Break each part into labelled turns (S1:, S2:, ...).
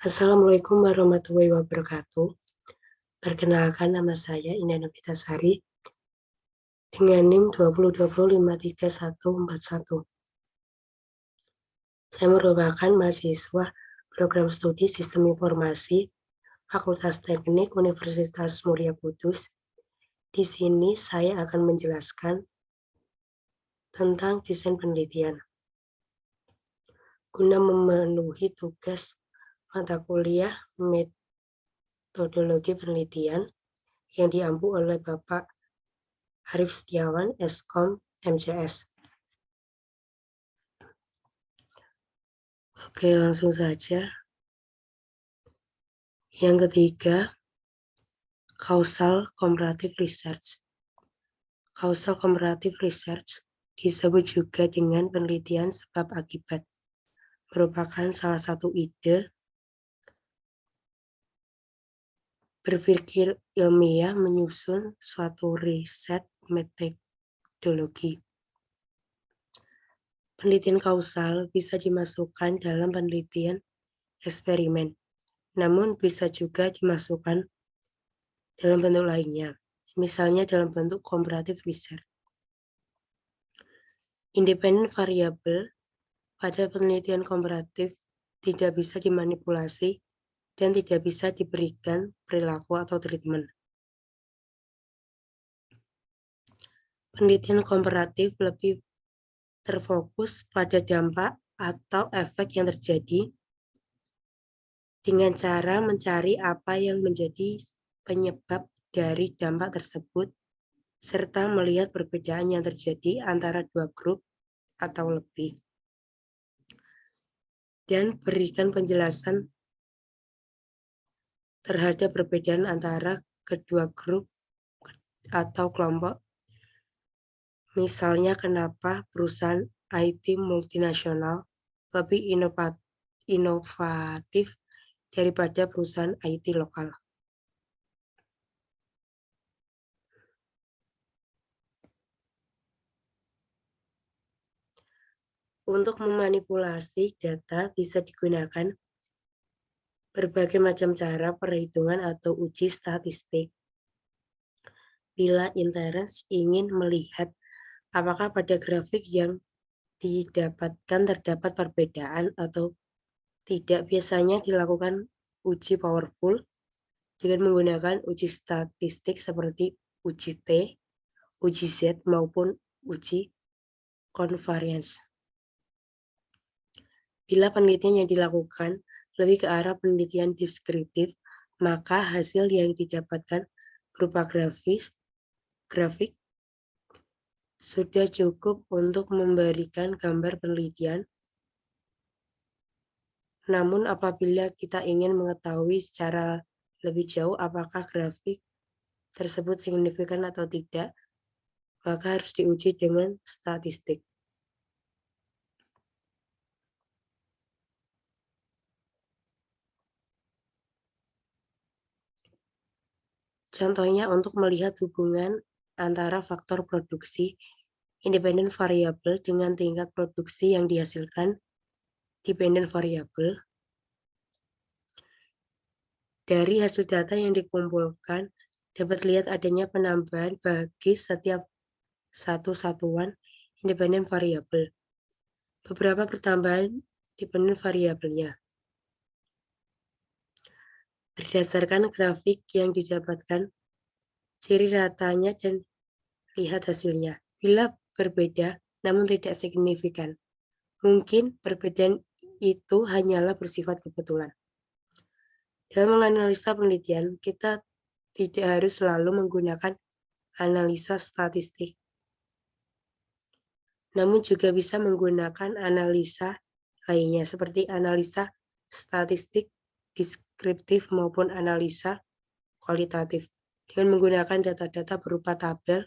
S1: Assalamualaikum warahmatullahi wabarakatuh. Perkenalkan, nama saya Indah Novitasari dengan NIM 2020534141. Saya merupakan mahasiswa program studi Sistem Informasi Fakultas Teknik Universitas Muria Kudus. Di sini saya akan menjelaskan tentang desain penelitian. Guna memenuhi tugas mata kuliah metodologi penelitian yang diampu oleh Bapak Arif Setiawan, Eskom, MCS. Oke, langsung saja. Yang ketiga, causal comparative research. Causal comparative research disebut juga dengan penelitian sebab akibat, merupakan salah satu ide berpikir ilmiah menyusun suatu riset metodologi. Penelitian kausal bisa dimasukkan dalam penelitian eksperimen, namun bisa juga dimasukkan dalam bentuk lainnya, misalnya dalam bentuk comparative research. Independen variabel pada penelitian komparatif tidak bisa dimanipulasi dan tidak bisa diberikan perilaku atau treatment. Penelitian komparatif lebih terfokus pada dampak atau efek yang terjadi dengan cara mencari apa yang menjadi penyebab dari dampak tersebut serta melihat perbedaan yang terjadi antara dua grup atau lebih, dan berikan penjelasan terhadap perbedaan antara kedua grup atau kelompok. Misalnya, kenapa perusahaan IT multinasional lebih inovatif daripada perusahaan IT lokal. Untuk memanipulasi data bisa digunakan berbagai macam cara perhitungan atau uji statistik. Bila interest ingin melihat apakah pada grafik yang didapatkan terdapat perbedaan atau tidak, biasanya dilakukan uji powerful dengan menggunakan uji statistik seperti uji T, uji Z, maupun uji konvarians. Bila penelitian yang dilakukan lebih ke arah penelitian deskriptif, maka hasil yang didapatkan berupa grafik sudah cukup untuk memberikan gambar penelitian. Namun apabila kita ingin mengetahui secara lebih jauh apakah grafik tersebut signifikan atau tidak, maka harus diuji dengan statistik. Contohnya, untuk melihat hubungan antara faktor produksi independen variabel dengan tingkat produksi yang dihasilkan dependen variabel. Dari hasil data yang dikumpulkan, dapat lihat adanya penambahan bagi setiap satu satuan independen variabel. Beberapa pertambahan dependen variabelnya. Berdasarkan grafik yang didapatkan, ciri ratanya dan lihat hasilnya. Bila berbeda namun tidak signifikan, mungkin perbedaan itu hanyalah bersifat kebetulan. Dalam menganalisa penelitian, kita tidak harus selalu menggunakan analisa statistik, namun juga bisa menggunakan analisa lainnya seperti analisa statistik deskriptif maupun analisa kualitatif dengan menggunakan data-data berupa tabel,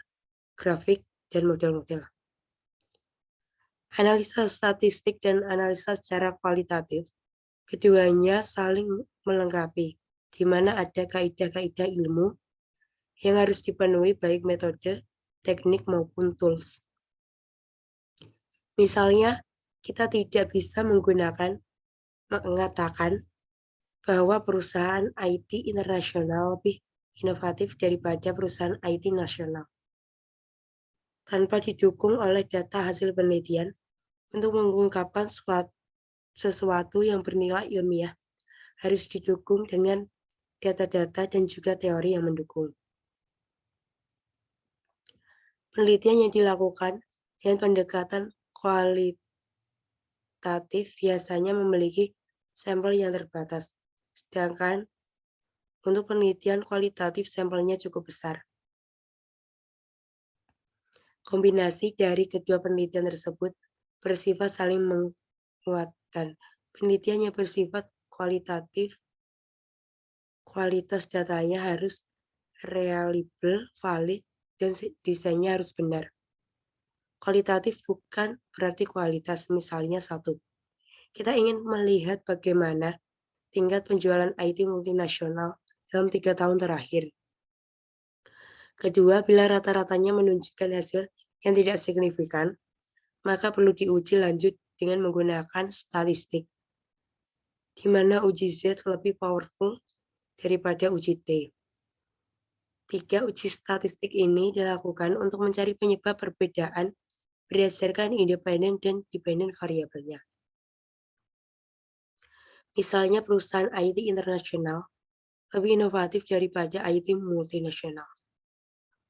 S1: grafik, dan model-model. Analisa statistik dan analisa secara kualitatif, keduanya saling melengkapi, di mana ada kaidah-kaidah ilmu yang harus dipenuhi baik metode, teknik, maupun tools. Misalnya, kita tidak bisa mengatakan bahwa perusahaan IT internasional lebih inovatif daripada perusahaan IT nasional. Tanpa didukung oleh data hasil penelitian untuk mengungkapkan sesuatu yang bernilai ilmiah, harus didukung dengan data-data dan juga teori yang mendukung. Penelitian yang dilakukan dengan pendekatan kualitatif biasanya memiliki sampel yang terbatas, sedangkan untuk penelitian kualitatif sampelnya cukup besar. Kombinasi dari kedua penelitian tersebut bersifat saling menguatkan. Penelitian yang bersifat kualitatif, kualitas datanya harus reliable, valid, dan desainnya harus benar. Kualitatif bukan berarti kualitas, misalnya satu. Kita ingin melihat bagaimana tingkat penjualan IT multinasional dalam 3 tahun terakhir. Kedua, bila rata-ratanya menunjukkan hasil yang tidak signifikan, maka perlu diuji lanjut dengan menggunakan statistik, di mana uji Z lebih powerful daripada uji T. 3 uji statistik ini dilakukan untuk mencari penyebab perbedaan berdasarkan independen dan dependen variabelnya. Misalnya perusahaan IT internasional lebih inovatif daripada IT multinasional.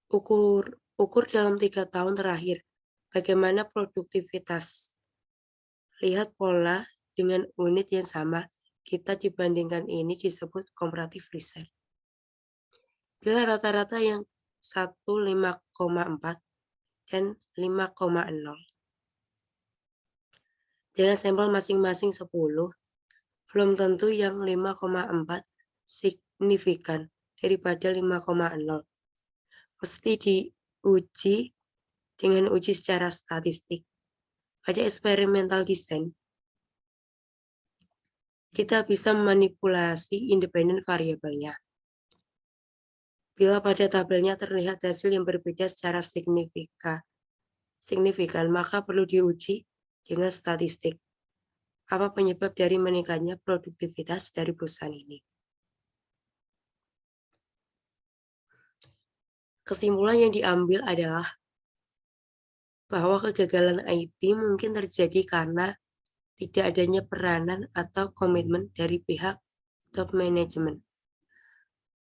S1: Ukur dalam 3 tahun terakhir bagaimana produktivitas. Lihat pola dengan unit yang sama, kita dibandingkan ini disebut comparative research. Bila rata-rata yang 1 5,4 dan 5,0 dengan sampel masing-masing 10, belum tentu yang 5,4 signifikan daripada 5,0. Mesti diuji dengan uji secara statistik. Pada experimental design, kita bisa memanipulasi independen variabelnya. Bila pada tabelnya terlihat hasil yang berbeda secara signifikan, maka perlu diuji dengan statistik. Apa penyebab dari meningkatnya produktivitas dari perusahaan ini? Kesimpulan yang diambil adalah bahwa kegagalan IT mungkin terjadi karena tidak adanya peranan atau komitmen dari pihak top management.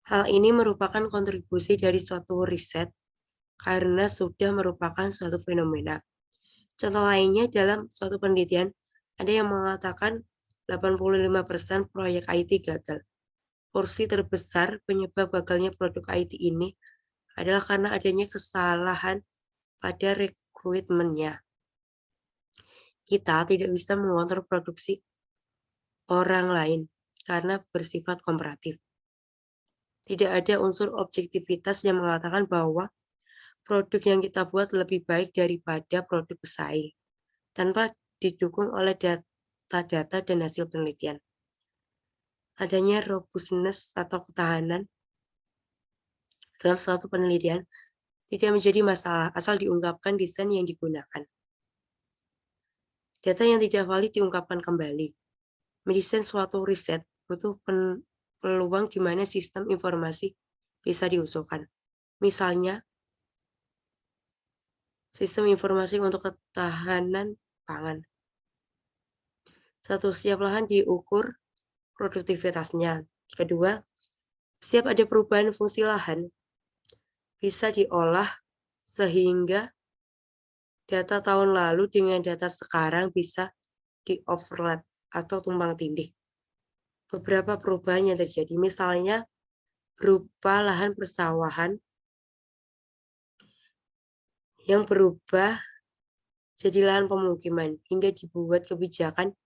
S1: Hal ini merupakan kontribusi dari suatu riset karena sudah merupakan suatu fenomena. Contoh lainnya dalam suatu penelitian, ada yang mengatakan 85% proyek IT gagal. Porsi terbesar penyebab gagalnya produk IT ini adalah karena adanya kesalahan pada rekrutmennya. Kita tidak bisa mengontrol produksi orang lain karena bersifat komparatif. Tidak ada unsur objektivitas yang mengatakan bahwa produk yang kita buat lebih baik daripada produk pesaing, tanpa didukung oleh data-data dan hasil penelitian. Adanya robustness atau ketahanan dalam suatu penelitian tidak menjadi masalah asal diungkapkan desain yang digunakan. Data yang tidak valid diungkapkan kembali. Mendesain suatu riset butuh peluang di mana sistem informasi bisa diusulkan. Misalnya, sistem informasi untuk ketahanan pangan. Satu, setiap lahan diukur produktivitasnya. Kedua, setiap ada perubahan fungsi lahan bisa diolah sehingga data tahun lalu dengan data sekarang bisa di-overlap atau tumpang tindih. Beberapa perubahan yang terjadi, misalnya berupa lahan persawahan yang berubah jadi lahan pemukiman, hingga dibuat kebijakan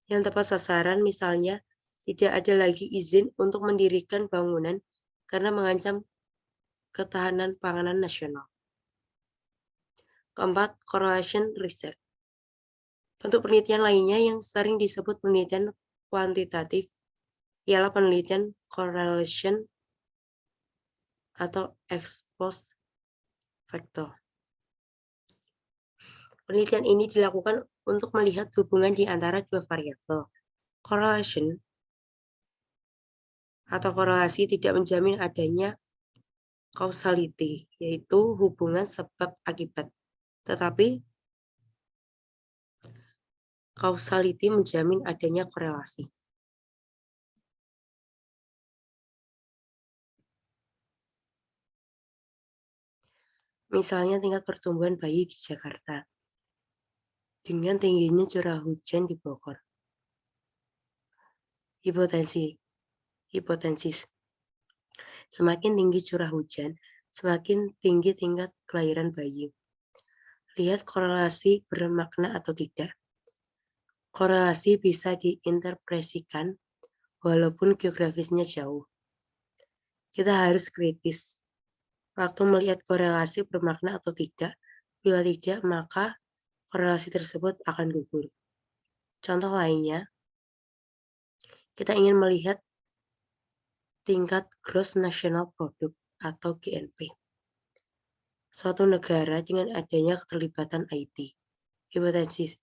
S1: yang tepat sasaran, misalnya tidak ada lagi izin untuk mendirikan bangunan karena mengancam ketahanan panganan nasional. Keempat, correlation research. Bentuk penelitian lainnya yang sering disebut penelitian kuantitatif ialah penelitian correlation atau ex post facto. Penelitian ini dilakukan untuk melihat hubungan di antara dua variabel. Correlation atau korelasi tidak menjamin adanya causality, yaitu hubungan sebab akibat. Tetapi causality menjamin adanya korelasi. Misalnya tingkat pertumbuhan bayi di Jakarta dengan tingginya curah hujan di Bogor. Hipotesis. Semakin tinggi curah hujan, semakin tinggi tingkat kelahiran bayi. Lihat korelasi bermakna atau tidak. Korelasi bisa diinterpretasikan walaupun geografisnya jauh. Kita harus kritis waktu melihat korelasi bermakna atau tidak. Bila tidak, maka korelasi tersebut akan gugur. Contoh lainnya, kita ingin melihat tingkat Gross National Product atau GNP suatu negara dengan adanya keterlibatan IT. Hipotesis.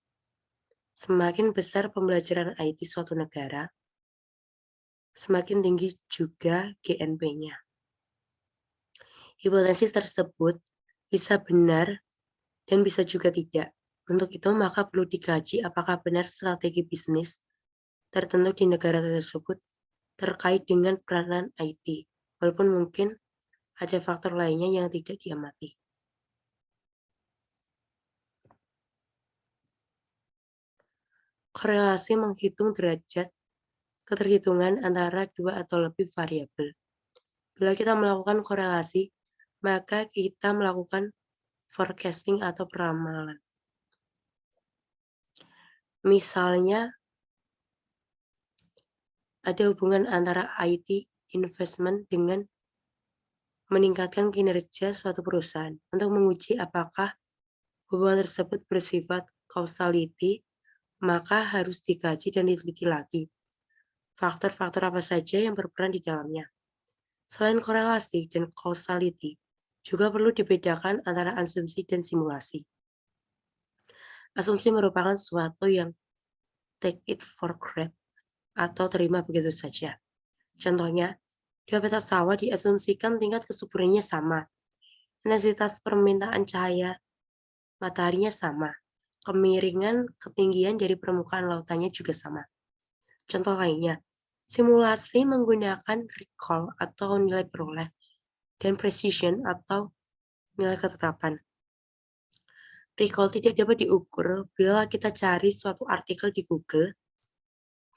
S1: Semakin besar pembelajaran IT suatu negara, semakin tinggi juga GNP-nya. Hipotesis tersebut bisa benar dan bisa juga tidak. Untuk itu, maka perlu dikaji apakah benar strategi bisnis tertentu di negara tersebut terkait dengan peranan IT, walaupun mungkin ada faktor lainnya yang tidak diamati. Korelasi menghitung derajat keterhitungan antara dua atau lebih variabel. Bila kita melakukan korelasi, maka kita melakukan forecasting atau peramalan. Misalnya, ada hubungan antara IT investment dengan meningkatkan kinerja suatu perusahaan. Untuk menguji apakah hubungan tersebut bersifat causality, maka harus dikaji dan diteliti lagi. Faktor-faktor apa saja yang berperan di dalamnya. Selain korelasi dan causality, juga perlu dibedakan antara asumsi dan simulasi. Asumsi merupakan sesuatu yang take it for granted atau terima begitu saja. Contohnya, di habitat sawah diasumsikan tingkat kesuburannya sama, intensitas permintaan cahaya mataharinya sama, kemiringan ketinggian dari permukaan lautannya juga sama. Contoh lainnya, simulasi menggunakan recall atau nilai peroleh dan precision atau nilai ketetapan. Recall tidak dapat diukur bila kita cari suatu artikel di Google,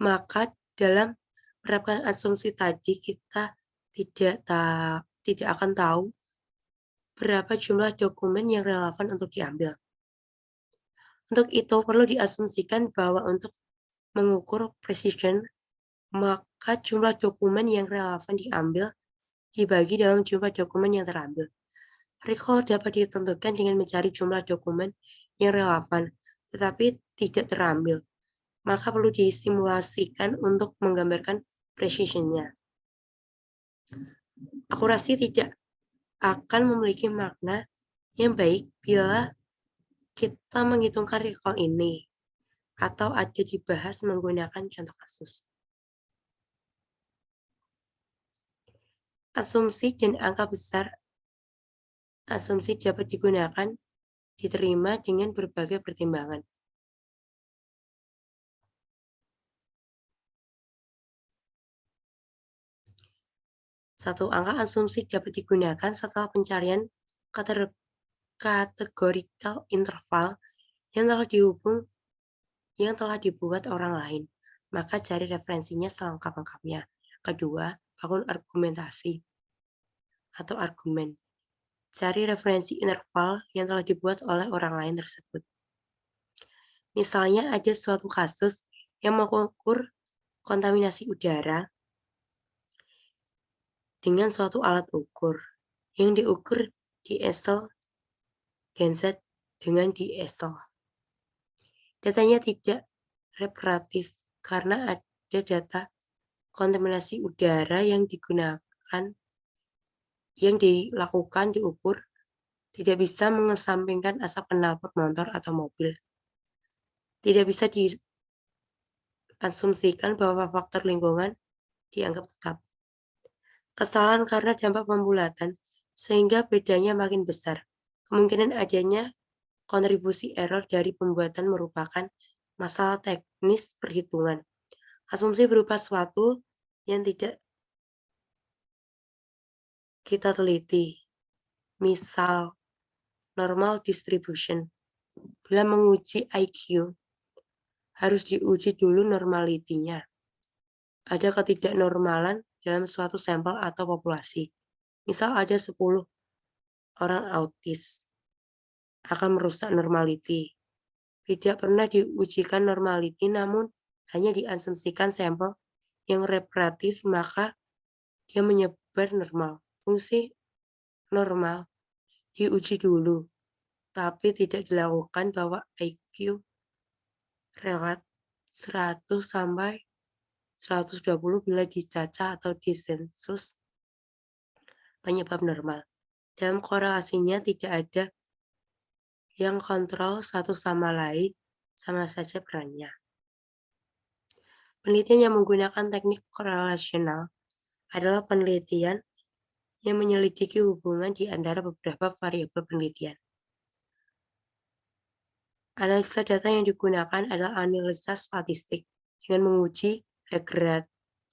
S1: maka dalam menerapkan asumsi tadi kita tidak akan tahu berapa jumlah dokumen yang relevan untuk diambil. Untuk itu perlu diasumsikan bahwa untuk mengukur precision, maka jumlah dokumen yang relevan diambil dibagi dalam jumlah dokumen yang terambil. Recall dapat ditentukan dengan mencari jumlah dokumen yang relevan, tetapi tidak terambil. Maka perlu disimulasikan untuk menggambarkan precision-nya. Akurasi tidak akan memiliki makna yang baik bila kita menghitungkan recall ini atau ada dibahas menggunakan contoh kasus. Asumsi dan angka besar asumsi dapat diterima dengan berbagai pertimbangan. Satu angka asumsi dapat digunakan setelah pencarian kategorical interval yang telah dibuat orang lain, maka cari referensinya selengkap-lengkapnya. Kedua, bangun argumentasi atau argumen. Cari referensi interval yang telah dibuat oleh orang lain tersebut. Misalnya ada suatu kasus yang mengukur kontaminasi udara dengan suatu alat ukur yang diukur di Excel genset dengan di Excel. Datanya tidak reparatif karena ada data kontaminasi udara yang dilakukan diukur tidak bisa mengesampingkan asap knalpot motor atau mobil. Tidak bisa diasumsikan bahwa faktor lingkungan dianggap tetap. Kesalahan karena dampak pembulatan, sehingga bedanya makin besar. Kemungkinan adanya kontribusi error dari pembuatan merupakan masalah teknis perhitungan. Asumsi berupa suatu yang tidak kita teliti. Misal, normal distribution. Bila menguji IQ, harus diuji dulu normalitinya. Ada ketidaknormalan dalam suatu sampel atau populasi. Misal ada 10 orang autis, akan merusak normality. Tidak pernah diujikan normality, namun hanya diasumsikan sampel yang reparatif, maka dia menyebar normal. Fungsi normal diuji dulu, tapi tidak dilakukan bahwa IQ relat 100 sampai 120 bila dicaca atau disensus penyebab normal. Dalam korelasinya tidak ada yang kontrol satu sama lain, sama saja perannya. Penelitian yang menggunakan teknik korelasional adalah penelitian yang menyelidiki hubungan di antara beberapa variabel penelitian. Analisa data yang digunakan adalah analisa statistik dengan menguji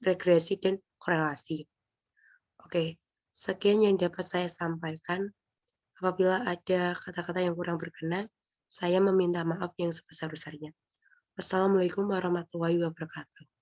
S1: regresi dan korelasi. Oke, sekian yang dapat saya sampaikan. Apabila ada kata-kata yang kurang berkenan, saya meminta maaf yang sebesar-besarnya. Wassalamualaikum warahmatullahi wabarakatuh.